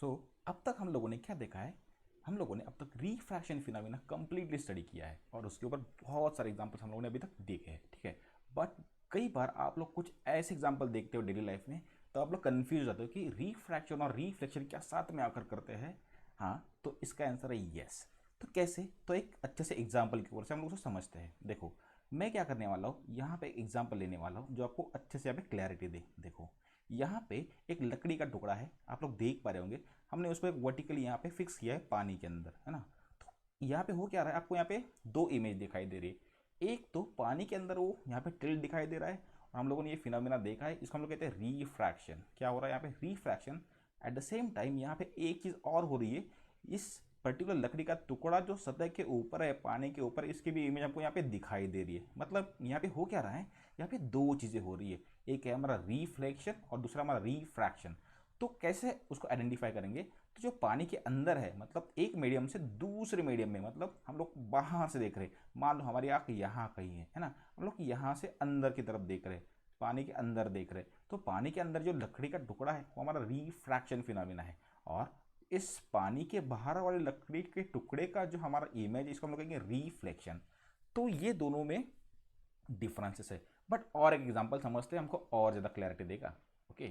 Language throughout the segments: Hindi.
सो अब तक हम लोगों ने क्या देखा है, हम लोगों ने अब तक रिफ्रैक्शन फिनोमेना कंप्लीटली स्टडी किया है और उसके ऊपर बहुत सारे एग्जांपल्स हम लोगों ने अभी तक देखे हैं, ठीक है। बट कई बार आप लोग कुछ ऐसे एग्जांपल देखते हो डेली लाइफ में, तो आप लोग कंफ्यूज हो जाते हो कि रिफ्रैक्शन और रिफ्लेक्शन क्या साथ में आकर करते हैं। हाँ, तो इसका आंसर है यस। तो कैसे, तो एक अच्छे से एग्जाम्पल की ओर से हम लोग उसे समझते हैं। देखो, मैं क्या करने वाला हूँ, यहाँ पे एक एग्जाम्पल लेने वाला हूँ जो आपको अच्छे से यहाँ पे क्लैरिटी दे। देखो, यहाँ पे एक लकड़ी का टुकड़ा है, आप लोग देख पा रहे होंगे। हमने उसको एक वर्टिकली यहाँ पे फिक्स किया है पानी के अंदर, है ना। तो यहाँ पे हो क्या रहा है, आपको यहाँ पे दो इमेज दिखाई दे रही है। एक तो पानी के अंदर वो यहाँ पे टिल्ट दिखाई दे रहा है, और हम लोगों ने ये फिनोमेना देखा है, इसको हम लोग कहते हैं रिफ्रैक्शन। क्या हो रहा है यहाँ पे, refraction. At the same time यहाँ पे एक चीज़ और हो रही है, इस पर्टिकुलर लकड़ी का टुकड़ा जो सतह के ऊपर है, पानी के ऊपर, इसकी भी इमेज हमको यहाँ पे दिखाई दे रही है। मतलब यहाँ पे हो क्या रहा है, यहाँ पे दो चीज़ें हो रही है, एक है हमारा रिफ्लेक्शन और दूसरा हमारा रिफ्रैक्शन। तो कैसे उसको आइडेंटिफाई करेंगे, तो जो पानी के अंदर है, मतलब एक मीडियम से दूसरे मीडियम में, मतलब हम लोग बाहर से देख रहे हैं, मान लो हमारी आँख यहाँ कहीं है ना, हम लोग यहाँ से अंदर की तरफ देख रहे हैं, पानी के अंदर देख रहे हैं, तो पानी के अंदर जो लकड़ी का टुकड़ा है वो हमारा रिफ्रैक्शन फिनोमिना है। और इस पानी के बाहर वाले लकड़ी के टुकड़े का जो हमारा इमेज है, इसको हम लोग कहेंगे रिफ्लेक्शन। तो ये दोनों में डिफरेंसेस है। बट और एक एग्जांपल समझते हैं, हमको और ज़्यादा क्लैरिटी देगा। ओके,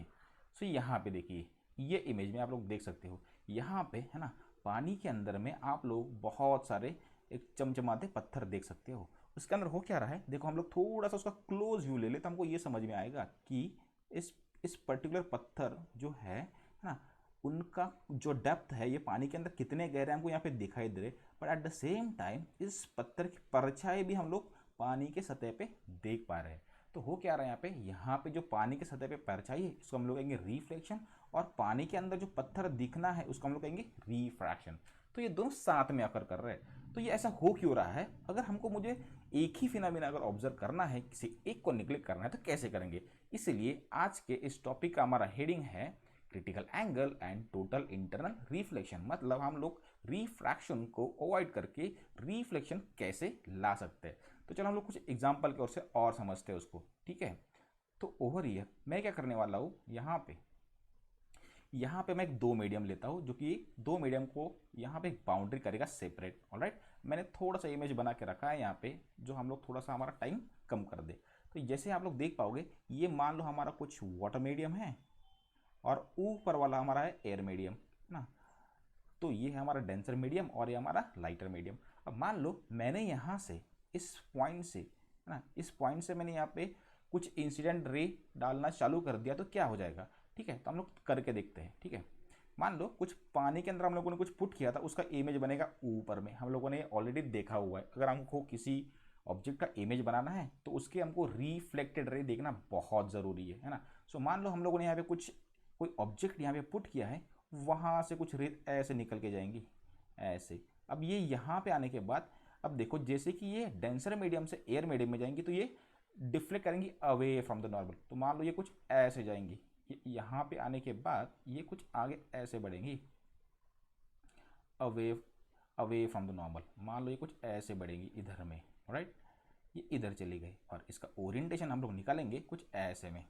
सो यहाँ पे देखिए, ये इमेज में आप लोग देख सकते हो, यहाँ पे है ना, पानी के अंदर में आप लोग बहुत सारे एक चमचमाते पत्थर देख सकते हो। उसके अंदर हो क्या रहा है, देखो हम लोग थोड़ा सा उसका क्लोज व्यू ले ले तो हमको ये समझ में आएगा कि इस पर्टिकुलर पत्थर जो है ना, उनका जो डेप्थ है, ये पानी के अंदर कितने गहरे हमको यहाँ पे दिखाई दे रहे। But at the same time इस पत्थर की परछाई भी हम लोग पानी के सतह पे देख पा रहे हैं। तो हो क्या रहा है यहाँ पे जो पानी के सतह पे परछाई है, इसको हम लोग कहेंगे रिफ्लेक्शन, और पानी के अंदर जो पत्थर दिखना है उसको हम लोग कहेंगे रिफ्रैक्शन। तो ये दोनों साथ में आकर कर रहे हैं। तो ये ऐसा हो क्यों रहा है, अगर हमको मुझे एक ही फिनोमेना अगर ऑब्जर्व करना है, किसी एक को निग्लेक्ट करना है, तो कैसे करेंगे। इसलिए आज के इस टॉपिक का हमारा हेडिंग है critical angle and total internal reflection. मतलब हम लोग रिफ्रैक्शन को अवॉइड करके रिफ्लेक्शन कैसे ला सकते हैं। तो चलो हम लोग कुछ एग्जांपल की ओर से और समझते हैं उसको, ठीक है। तो ओवर हियर मैं क्या करने वाला हूँ, यहाँ पे मैं एक दो मीडियम लेता हूँ, जो कि दो मीडियम को यहाँ पे एक बाउंड्री करेगा सेपरेट। ऑलराइट, मैंने थोड़ा सा इमेज बना के रखा है यहाँ पे, जो हम लोग थोड़ा सा हमारा टाइम कम कर दे। तो जैसे आप लोग देख पाओगे, ये मान लो हमारा कुछ वाटर मीडियम है, और ऊपर वाला हमारा है एयर मीडियम ना। तो ये है हमारा डेंसर मीडियम और ये हमारा लाइटर मीडियम। अब मान लो मैंने यहाँ से इस पॉइंट से, है ना, इस पॉइंट से मैंने यहाँ पे कुछ इंसिडेंट रे डालना चालू कर दिया, तो क्या हो जाएगा। ठीक है, तो हम लोग करके देखते हैं। ठीक है, मान लो कुछ पानी के अंदर हम लोगों ने कुछ पुट किया था, उसका इमेज बनेगा ऊपर में, हम लोगों ने ऑलरेडी देखा हुआ है। अगर हमको किसी ऑब्जेक्ट का इमेज बनाना है तो उसके हमको रिफ्लेक्टेड रे देखना बहुत ज़रूरी है ना। सो मान लो हम लोगों ने यहाँ पे कुछ कोई ऑब्जेक्ट यहाँ पे पुट किया है, वहाँ से कुछ रेत ऐसे निकल के जाएंगी, ऐसे। अब ये यहाँ पे आने के बाद, अब देखो जैसे कि ये डेंसर मीडियम से एयर मीडियम में जाएंगी, तो ये डिफ्लेक्ट करेंगी अवे फ्रॉम द नॉर्मल। तो मान लो ये कुछ ऐसे जाएंगी, ये यहाँ पे आने के बाद ये कुछ आगे ऐसे बढ़ेंगी, away away from the normal. मान लो ये कुछ ऐसे बढ़ेंगी इधर में, राइट, ये इधर चली गई, और इसका ओरिएंटेशन हम लोग निकालेंगे कुछ ऐसे में,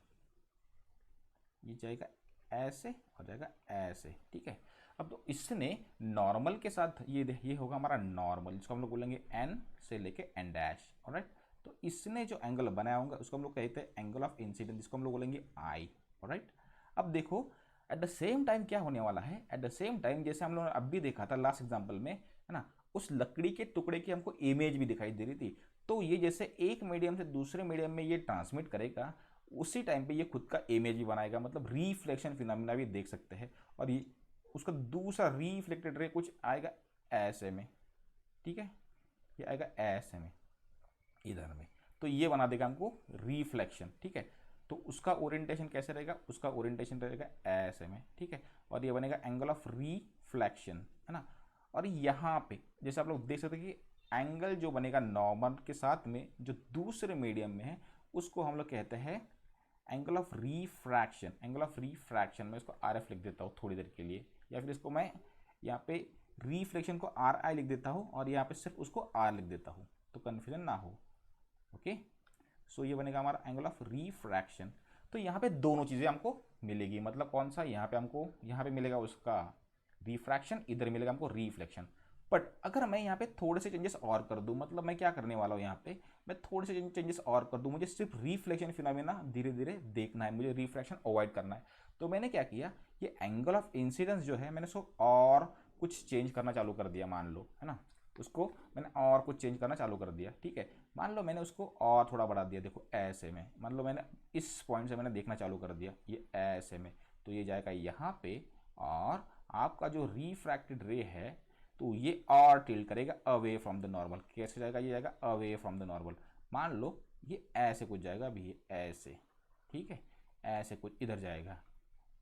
ये जाएगा ऐसे और जाएगा ऐसे। ठीक है, अब तो इसने नॉर्मल के साथ ये होगा हमारा नॉर्मल, जिसको हम लोग बोलेंगे एन से लेके एन डैश। ऑलराइट, तो इसने जो एंगल बनाया होगा उसको हम लोग कहते हैं एंगल ऑफ इंसिडेंस, जिसको हम लोग बोलेंगे आई। ऑलराइट, अब देखो एट द सेम टाइम क्या होने वाला है, एट द सेम टाइम जैसे हम लोगों ने अब भी देखा था लास्ट एग्जाम्पल में, है ना, उस लकड़ी के टुकड़े की हमको इमेज भी दिखाई दे रही थी। तो ये जैसे एक मीडियम से दूसरे मीडियम में ये ट्रांसमिट करेगा, उसी टाइम पे ये खुद का इमेज भी बनाएगा, मतलब रिफ्लेक्शन फिनोमिना भी देख सकते हैं। और ये उसका दूसरा रिफ्लेक्टेड रे कुछ आएगा ऐसे में, ठीक है, ये आएगा ऐसे में इधर में, तो ये बना देगा हमको रिफ्लेक्शन। ठीक है, तो उसका ओरिएंटेशन कैसे रहेगा, उसका ओरिएंटेशन रहेगा ऐसे में। ठीक है, और ये बनेगा एंगल ऑफ रिफ्लेक्शन, है ना। और यहाँ पे जैसे आप लोग देख सकते हैं कि एंगल जो बनेगा नॉर्मल के साथ में जो दूसरे मीडियम में है, उसको हम लोग कहते हैं angle of refraction. Angle of refraction मैं इसको आर एफ लिख देता हूँ थोड़ी देर के लिए, या फिर इसको मैं यहाँ पे रिफ्लेक्शन को आर आई लिख देता हूँ और यहाँ पे सिर्फ उसको आर लिख देता हूँ, तो कन्फ्यूजन ना हो। ओके, सो ये बनेगा हमारा एंगल ऑफ रिफ्रैक्शन। तो यहाँ पे दोनों चीज़ें हमको मिलेगी, मतलब कौन सा, यहाँ पे हमको यहाँ पे मिलेगा उसका रिफ्रैक्शन, इधर मिलेगा हमको रिफ्लेक्शन। बट अगर मैं यहाँ पे थोड़े से चेंजेस और कर दूँ, मतलब मैं क्या करने वाला हूँ यहाँ पे, मैं थोड़े से चेंजेस और कर दूँ, मुझे सिर्फ रिफ्लेक्शन फिनोमेना धीरे धीरे देखना है, मुझे रिफ्रैक्शन अवॉइड करना है। तो मैंने क्या किया, ये एंगल ऑफ इंसिडेंस जो है मैंने उसको और कुछ चेंज करना चालू कर दिया, मान लो, है ना, उसको मैंने और कुछ चेंज करना चालू कर दिया, ठीक है। मान लो मैंने उसको और थोड़ा बढ़ा दिया, देखो ऐसे में, मान लो मैंने इस पॉइंट से मैंने देखना चालू कर दिया, ये ऐसे में, तो ये जाएगा यहाँ पे, और आपका जो रिफ्रैक्टेड रे है तो ये और टिल्ट करेगा अवे फ्रॉम द नॉर्मल। कैसे जाएगा, ये जाएगा अवे फ्रॉम द नॉर्मल। मान लो ये ऐसे कुछ जाएगा, अभी ये ऐसे, ठीक है, ऐसे कुछ इधर जाएगा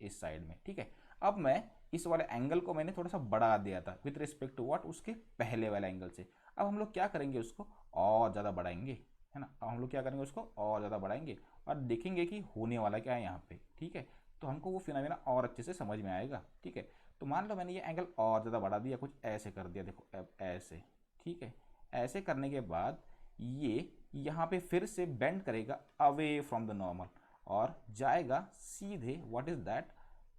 इस साइड में, ठीक है। अब मैं इस वाले एंगल को मैंने थोड़ा सा बढ़ा दिया था विथ रिस्पेक्ट टू व्हाट, उसके पहले वाले एंगल से। अब हम लोग क्या करेंगे, उसको और ज़्यादा बढ़ाएंगे, है ना। अब हम लोग क्या करेंगे, उसको और ज़्यादा बढ़ाएंगे और देखेंगे कि होने वाला क्या है यहाँ पे, ठीक है। तो हमको वो फिनोमेना और अच्छे से समझ में आएगा, ठीक है। तो मान लो मैंने ये एंगल और ज़्यादा बढ़ा दिया, कुछ ऐसे कर दिया, देखो अब ऐसे, ठीक है। ऐसे करने के बाद ये यहाँ पे फिर से बेंड करेगा अवे फ्रॉम द नॉर्मल और जाएगा सीधे, what is that,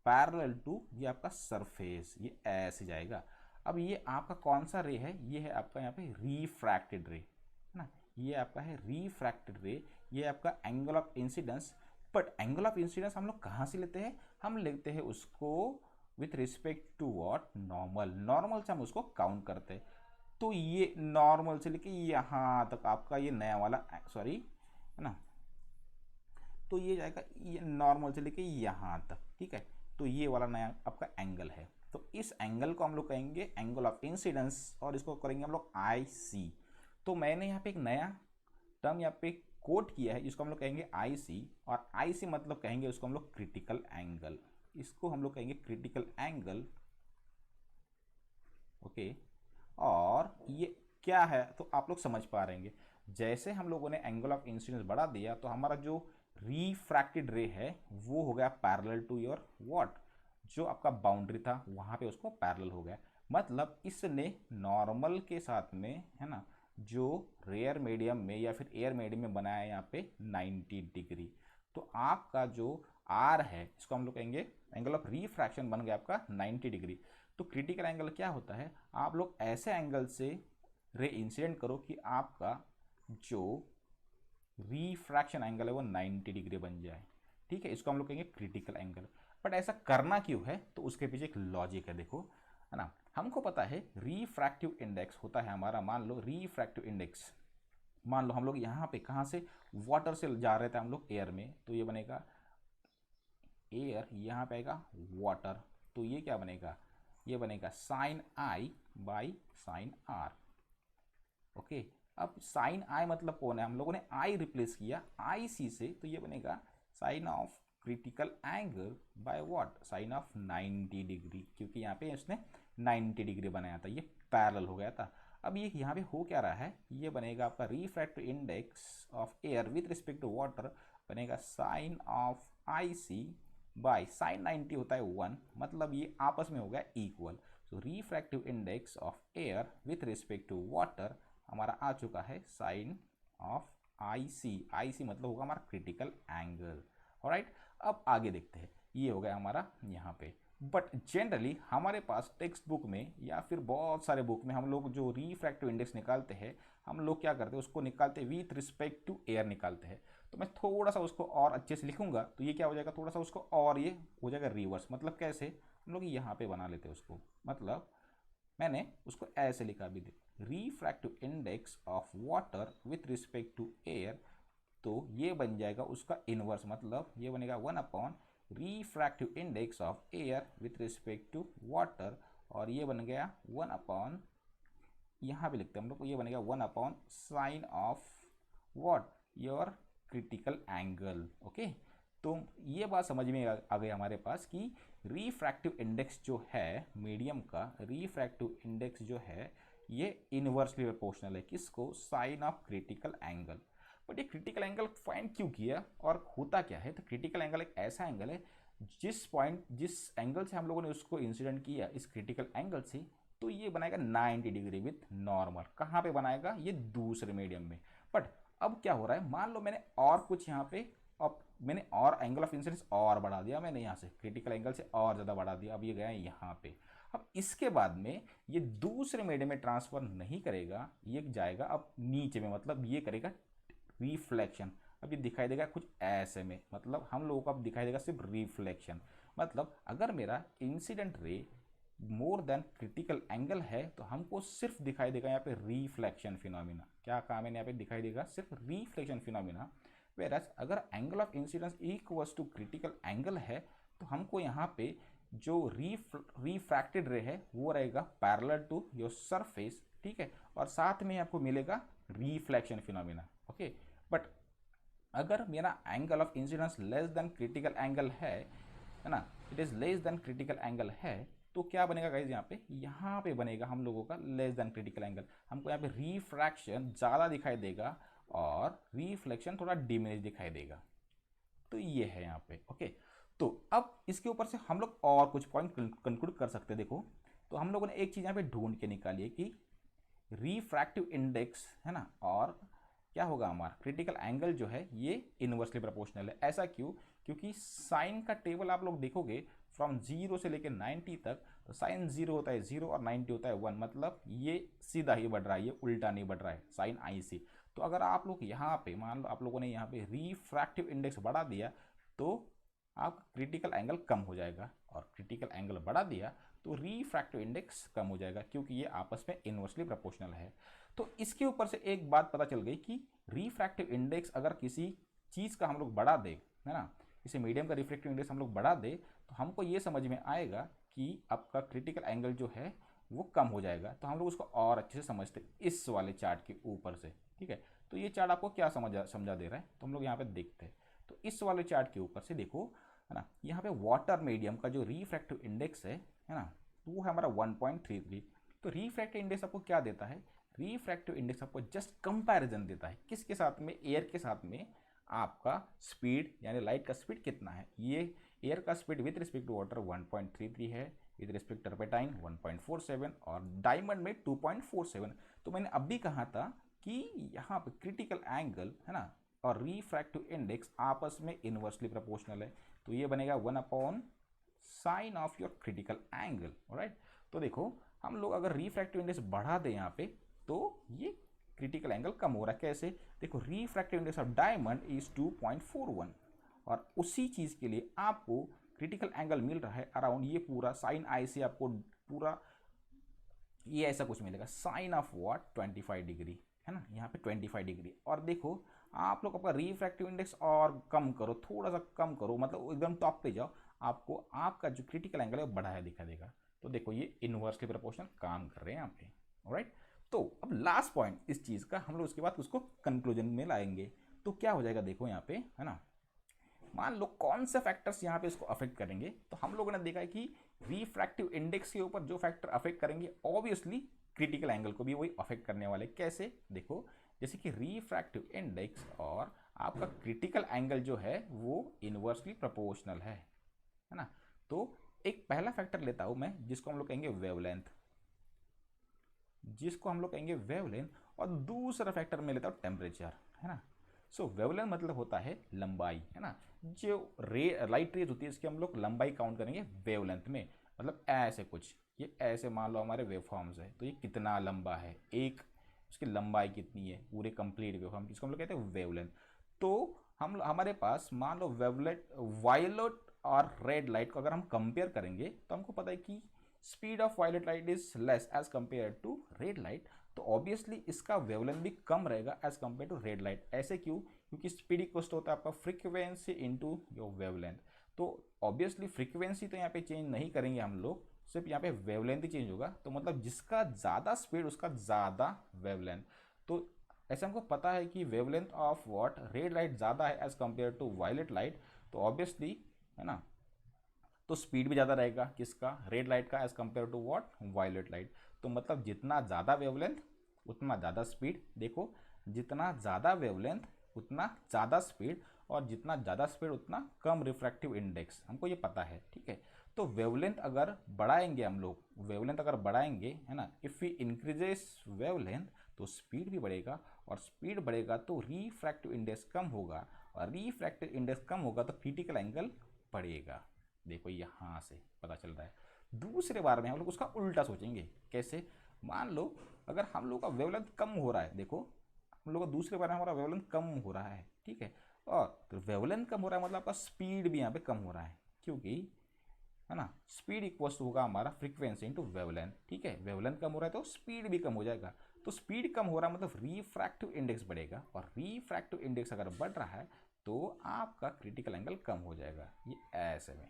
parallel to ये आपका सरफेस, ये ऐसे जाएगा। अब ये आपका कौन सा रे है, ये है आपका यहाँ पे रिफ्रैक्टेड रे, है ना, ये आपका है रिफ्रैक्टेड रे, ये आपका angle of incidence. But angle of incidence हम लोग कहाँ से लेते हैं, हम लेते हैं उसको with respect to what, normal. Normal से हम उसको काउंट करते हैं। तो ये नॉर्मल से लेके यहाँ तक आपका ये नया वाला, सॉरी, है ना, तो ये जाएगा ये नॉर्मल से लेके यहाँ तक, ठीक है। तो ये वाला नया आपका एंगल है। तो इस एंगल को हम लोग कहेंगे एंगल ऑफ इंसिडेंस और इसको करेंगे हम लोग आई सी। तो मैंने यहाँ पे एक नया टर्म यहाँ पे कोट किया है, जिसको हम लोग कहेंगे आई सी, और आई सी मतलब कहेंगे उसको हम लोग क्रिटिकल एंगल, इसको हम लोग कहेंगे क्रिटिकल एंगल, ओके। और ये क्या है तो आप लोग समझ पा रहे हैं, जैसे हम लोगों ने एंगल ऑफ इंसिडेंस बढ़ा दिया तो हमारा जो रिफ्रैक्टेड रे है वो हो गया पैरेलल टू योर व्हाट, जो आपका बाउंड्री था वहाँ पे उसको पैरेलल हो गया। मतलब इसने नॉर्मल के साथ में, है ना, जो रेयर मीडियम में या फिर एयर मीडियम में बनाया है यहाँ पे 90 डिग्री। तो आपका जो आर है इसको हम लोग कहेंगे एंगल ऑफ रिफ्रैक्शन बन गया आपका 90 डिग्री। तो क्रिटिकल एंगल क्या होता है, आप लोग ऐसे एंगल से रे इंसिडेंट करो कि आपका जो रिफ्रैक्शन एंगल है वो 90 डिग्री बन जाए, ठीक है। इसको हम लोग कहेंगे क्रिटिकल एंगल। बट ऐसा करना क्यों है, तो उसके पीछे एक लॉजिक है, देखो, है ना। हमको पता है रिफ्रैक्टिव इंडेक्स होता है हमारा, मान लो रिफ्रैक्टिव इंडेक्स, मान लो हम लोग यहाँ पे कहाँ से, वाटर से जा रहे थे हम लोग एयर में, तो ये बनेगा एयर, यहाँ पे आएगा वाटर, तो ये क्या बनेगा, ये बनेगा sine i by sine r, okay. अब साइन आई मतलब कौन है, हम लोगों ने आई रिप्लेस किया आई सी से, तो ये बनेगा sine of critical angle by what, sine of 90 degree, क्योंकि यहाँ पे इसने 90 डिग्री बनाया था, ये पैरेलल हो गया था। अब ये यहाँ पे हो क्या रहा है, ये बनेगा आपका refractive index of air with respect to water, बनेगा sine of I C by sine 90 होता है 1, मतलब ये आपस में हो गया equal. So refractive index of air with respect to water हमारा आ चुका है साइन ऑफ आई सी मतलब होगा हमारा क्रिटिकल एंगल, ऑलराइट। अब आगे देखते हैं, ये हो गया हमारा यहाँ पे। बट जनरली हमारे पास टेक्स्ट बुक में या फिर बहुत सारे बुक में हम लोग जो रिफ्रैक्टिव इंडेक्स निकालते हैं, हम लोग क्या करते हैं, उसको निकालते हैं विथ रिस्पेक्ट टू एयर निकालते हैं। तो मैं थोड़ा सा उसको और अच्छे से लिखूंगा तो ये क्या हो जाएगा, थोड़ा सा उसको और ये हो जाएगा रिवर्स। मतलब कैसे, हम लोग यहाँ पे बना लेते हैं उसको, मतलब मैंने उसको ऐसे लिखा भी, refractive index of water with respect to air, तो ये बन जाएगा उसका इनवर्स, मतलब ये बनेगा 1 upon refractive index of air with respect to water, और ये बन गया 1 अपॉन, यहाँ भी लिखते हैं हम लोग, ये बनेगा 1 upon sine of what, your critical angle, okay. तो ये बात समझ में आ गई हमारे पास कि रिफ्रैक्टिव इंडेक्स जो है मीडियम का, रिफ्रैक्टिव इंडेक्स जो है ये इनवर्सली प्रोपोर्शनल है किसको, sine of critical angle. But ये क्रिटिकल एंगल फाइंड क्यों किया और होता क्या है, तो क्रिटिकल एंगल एक ऐसा एंगल है जिस एंगल से हम लोगों ने उसको इंसिडेंट किया इस क्रिटिकल एंगल से, तो ये बनाएगा 90 डिग्री विथ नॉर्मल। कहाँ पे बनाएगा, ये दूसरे मीडियम में। बट अब क्या हो रहा है, मान लो मैंने और कुछ यहाँ पे, अब मैंने और एंगल ऑफ इंसिडेंस और बढ़ा दिया, मैंने यहाँ से क्रिटिकल एंगल से और ज़्यादा बढ़ा दिया, अब ये गया यहाँ पे। अब इसके बाद में ये दूसरे मीडियम में ट्रांसफर नहीं करेगा, ये जाएगा अब नीचे में, मतलब ये करेगा रिफ्लेक्शन। अब ये दिखाई देगा कुछ ऐसे में, मतलब हम लोगों को अब दिखाई देगा सिर्फ रिफ्लेक्शन। मतलब अगर मेरा incident ray more than critical angle है तो हमको सिर्फ दिखाई देगा यहाँ पे रिफ्लेक्शन फिनोमिना। क्या कहा मैंने, यहाँ पे दिखाई देगा सिर्फ रिफ्लेक्शन फिनोमिना। वेराज अगर angle of incidence equals to critical angle है तो हमको यहाँ पे जो रिफ्रैक्टेड रे है वो रहेगा पैरेलल टू योर सरफेस, ठीक है, और साथ में आपको मिलेगा रिफ्लेक्शन फिनोमिना। ओके, बट अगर मेरा angle of incidence less than critical angle है ना, it is less than critical angle है, तो क्या बनेगा गाइज, यहाँ पे बनेगा हम लोगों का लेस देन क्रिटिकल एंगल। हमको यहाँ पे रिफ्रैक्शन ज़्यादा दिखाई देगा और रिफ्लेक्शन थोड़ा डिमिनिश दिखाई देगा। तो ये है यहाँ पे। ओके, तो अब इसके ऊपर से हम लोग और कुछ पॉइंट कंक्लूड कर सकते हैं। देखो, तो हम लोगों ने एक चीज़ यहाँ पे ढूंढ के निकाली है कि रिफ्रैक्टिव इंडेक्स है ना, और क्या होगा हमारा क्रिटिकल एंगल जो है ये इनवर्सली प्रोपोर्शनल है। ऐसा क्यों? क्योंकि साइन का टेबल आप लोग देखोगे फ्रॉम 0 से लेकर 90 तक, तो साइन 0 होता है 0 और 90 होता है 1, मतलब ये सीधा ही बढ़ रहा है, ये उल्टा नहीं बढ़ रहा है, साइन आई सी। तो अगर आप लोग यहाँ पे मान लो आप लोगों ने यहाँ पे रिफ्रैक्टिव इंडेक्स बढ़ा दिया तो आप क्रिटिकल एंगल कम हो जाएगा, और क्रिटिकल एंगल बढ़ा दिया तो रिफ्रैक्टिव इंडेक्स कम हो जाएगा, क्योंकि ये आपस में इनवर्सली प्रोपोर्शनल है। तो इसके ऊपर से एक बात पता चल गई कि रिफ्रैक्टिव इंडेक्स अगर किसी चीज़ का हम लोग बढ़ा दे, है ना, किसी मीडियम का रिफ्रैक्टिव इंडेक्स हम लोग बढ़ा दे, तो हमको ये समझ में आएगा कि आपका क्रिटिकल एंगल जो है वो कम हो जाएगा। तो हम लोग उसको और अच्छे से समझते इस वाले चार्ट के ऊपर से, ठीक है। तो ये चार्ट आपको क्या समझा दे रहा है, तो हम लोग यहाँ पे देखते हैं। तो इस वाले चार्ट के ऊपर से देखो, है ना, यहाँ पे वाटर मीडियम का जो रिफ्रैक्टिव इंडेक्स है ना, तो वो है हमारा 1.33। तो रिफ्रैक्टिव इंडेक्स आपको क्या देता है, रिफ्रैक्टिव इंडेक्स आपको जस्ट कंपैरिजन देता है, किसके साथ में, एयर के साथ में आपका स्पीड यानी लाइट का स्पीड कितना है। ये एयर का speed with respect to water 1.33 है, विद रिस्पेक्ट टू टर्पेटाइन 1.47 और डायमंड में 2.47। तो मैंने अभी कहा था कि यहाँ पे क्रिटिकल एंगल है ना और रिफ्रैक्टिव इंडेक्स आपस में इनवर्सली प्रोपोर्शनल है, तो ये बनेगा 1 sine of your critical angle. Alright, तो देखो हम लोग अगर रिफ्रैक्टिव इंडेक्स बढ़ा दें यहाँ पे तो ये क्रिटिकल एंगल कम हो रहा है। कैसे? देखो, refractive index of diamond is 2.41 और उसी चीज़ के लिए आपको क्रिटिकल एंगल मिल रहा है अराउंड ये पूरा साइन आई से आपको पूरा ये ऐसा कुछ मिलेगा, साइन ऑफ व्हाट 25 डिग्री, है ना, यहाँ पे 25 डिग्री। और देखो आप लोग आपका रिफ्रैक्टिव इंडेक्स और कम करो, थोड़ा सा कम करो, मतलब एकदम टॉप पे जाओ, आपको आपका जो क्रिटिकल एंगल है वो बढ़ाया दिखा देगा। तो देखो ये इनवर्सली प्रोपोर्शनल काम कर रहे हैं यहाँ पे। ऑलराइट, तो अब लास्ट पॉइंट इस चीज़ का हम लोग उसके बाद उसको कंक्लूजन में लाएंगे। तो क्या हो जाएगा, देखो यहाँ पे, है ना, मान लो कौन से फैक्टर्स यहाँ पे इसको अफेक्ट करेंगे। तो हम लोगों ने देखा है कि रिफ्रैक्टिव इंडेक्स के ऊपर जो फैक्टर अफेक्ट करेंगे ऑब्वियसली क्रिटिकल एंगल को भी वही अफेक्ट करने वाले। कैसे? देखो, जैसे कि रिफ्रैक्टिव इंडेक्स और आपका क्रिटिकल एंगल जो है वो इनवर्सली प्रोपोर्शनल है ना। तो एक पहला फैक्टर लेता हूं मैं जिसको हम लोग कहेंगे वेवलेंथ, और दूसरा फैक्टर मैं लेता हूं टेम्परेचर, है ना। सो वेवलेंथ मतलब होता है लंबाई, है ना, जो लाइट रेज होती है इसकी हम लोग लंबाई काउंट करेंगे वेवलेंथ में। मतलब ऐसे कुछ, ये ऐसे मान लो हमारे वेवफॉर्म्स है, तो ये कितना लंबा है, एक उसकी लंबाई कितनी है, पूरे कंप्लीट वेवफॉर्म, जिसको हम लोग कहते हैं वेवलेंथ। तो हम हमारे पास मान लो वायलेट और रेड लाइट को अगर हम कंपेयर करेंगे तो हमको पता है कि speed of violet light is less as compare to red light, तो ऑब्वियसली इसका वेवलेंथ भी कम रहेगा as compare to red light. ऐसे क्यों? क्योंकि स्पीड इक्वल होता है आपका फ्रीक्वेंसी इनटू योर वेवलेंथ। तो ऑब्वियसली फ्रीक्वेंसी तो यहाँ पे चेंज नहीं करेंगे हम लोग, सिर्फ यहाँ पे वेवलेंथ ही चेंज होगा। तो मतलब जिसका ज़्यादा स्पीड उसका ज़्यादा वेवलेंथ। तो ऐसे हमको पता है कि wavelength of what red light ज़्यादा है as compare to violet light, तो ऑब्वियसली, है ना, तो स्पीड भी ज़्यादा रहेगा किसका, रेड लाइट का, as compare to what violet light. तो मतलब जितना ज़्यादा वेवलेंथ उतना ज़्यादा स्पीड। देखो, जितना ज़्यादा वेवलेंथ उतना ज़्यादा स्पीड, और जितना ज़्यादा स्पीड उतना कम रिफ्रैक्टिव इंडेक्स, हमको ये पता है, ठीक है। तो वेवलेंथ अगर बढ़ाएंगे हम लोग, वेवलेंथ अगर बढ़ाएंगे, है ना, इफ़ वी इंक्रीजेस वेवलेंथ तो स्पीड भी बढ़ेगा, और स्पीड बढ़ेगा तो रिफ्रैक्टिव इंडेक्स कम होगा, और रिफ्रैक्टिव इंडेक्स कम होगा तो क्रिटिकल एंगल बढ़ेगा। देखो यहाँ से पता चल रहा है, दूसरे बार में हम लोग उसका उल्टा सोचेंगे। कैसे? मान लो अगर हम लोग का वेवलेंथ कम हो रहा है, देखो हम लोग का दूसरे बार में हमारा वेवलेंथ कम हो रहा है, ठीक है, और तो वेवलेंथ कम हो रहा है मतलब आपका स्पीड भी यहाँ पे कम हो रहा है, क्योंकि है ना स्पीड इक्वल्स होगा हमारा फ्रीक्वेंसी इंटू वेवलेंथ, ठीक है, वेवलेंथ कम हो रहा है तो स्पीड भी कम हो जाएगा। तो स्पीड कम हो रहा है मतलब रिफ्रैक्टिव इंडेक्स बढ़ेगा, और रिफ्रैक्टिव इंडेक्स अगर बढ़ रहा है तो आपका क्रिटिकल एंगल कम हो जाएगा, ये ऐसे में,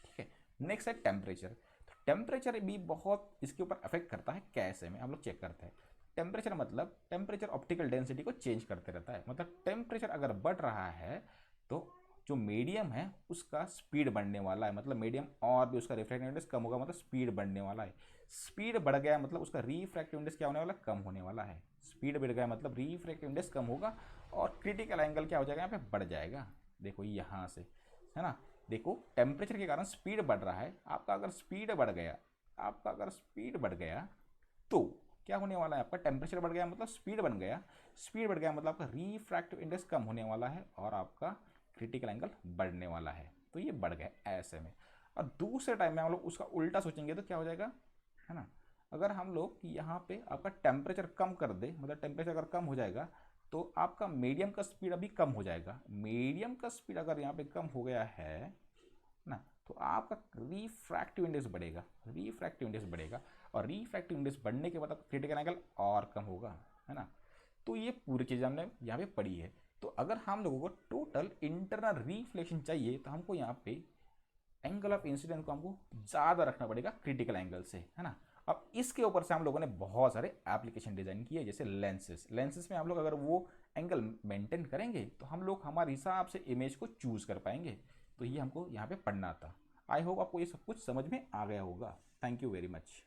ठीक है। नेक्स्ट है टेम्परेचर। तो टेम्परेचर भी बहुत इसके ऊपर अफेक्ट करता है। कैसे में हम लोग चेक करते हैं। टेम्परेचर मतलब टेम्परेचर ऑप्टिकल डेंसिटी को चेंज करते रहता है, मतलब टेम्परेचर अगर बढ़ रहा है तो जो मीडियम है उसका स्पीड बढ़ने वाला है, मतलब मीडियम और भी उसका रिफ्रैक्टिव इंडेक्स कम होगा, मतलब स्पीड बढ़ने वाला है। स्पीड बढ़ गया मतलब उसका रिफ्रैक्टिव इंडेक्स क्या होने वाला, कम होने वाला है। स्पीड बढ़ गया मतलब रिफ्रैक्टिव इंडेक्स कम होगा और क्रिटिकल एंगल क्या हो जाएगा, यहाँ पे बढ़ जाएगा। देखो यहाँ से, है ना, देखो टेम्परेचर के कारण स्पीड बढ़ रहा है, आपका अगर स्पीड बढ़ गया, आपका अगर स्पीड बढ़ गया तो क्या होने वाला है, आपका टेम्परेचर बढ़ गया मतलब स्पीड बन गया, स्पीड बढ़ गया मतलब आपका रिफ्रैक्टिव इंडेक्स कम होने वाला है और आपका क्रिटिकल एंगल बढ़ने वाला है। तो ये बढ़ गया ऐसे में। और दूसरे टाइम में हम लोग उसका उल्टा सोचेंगे तो क्या हो जाएगा, है ना, अगर हम लोग यहाँ पे आपका टेम्परेचर कम कर दे, मतलब टेम्परेचर अगर कम हो जाएगा तो आपका मीडियम का स्पीड अभी कम हो जाएगा। मीडियम का स्पीड अगर यहाँ पे कम हो गया है ना, तो आपका रिफ्रैक्टिव इंडेक्स बढ़ेगा, रिफ्रैक्टिव इंडेक्स बढ़ेगा, और रिफ्रैक्टिव इंडेक्स बढ़ने के बाद आपका क्रिटिकल एंगल और कम होगा, है ना। तो ये पूरी चीज़ हमने यहाँ पे पढ़ी है। तो अगर हम लोगों को टोटल इंटरनल रिफ्लेक्शन चाहिए तो हमको यहाँ पे एंगल ऑफ इंसिडेंस को हमको ज़्यादा रखना पड़ेगा क्रिटिकल एंगल से, है ना। अब इसके ऊपर से हम लोगों ने बहुत सारे एप्लीकेशन डिज़ाइन किए, जैसे लेंसेज। लेंसेज में हम लोग अगर वो एंगल मेंटेन करेंगे तो हम लोग हमारे हिसाब से इमेज को चूज़ कर पाएंगे। तो ये हमको यहाँ पे पढ़ना था। आई होप आपको ये सब कुछ समझ में आ गया होगा। Thank you very much.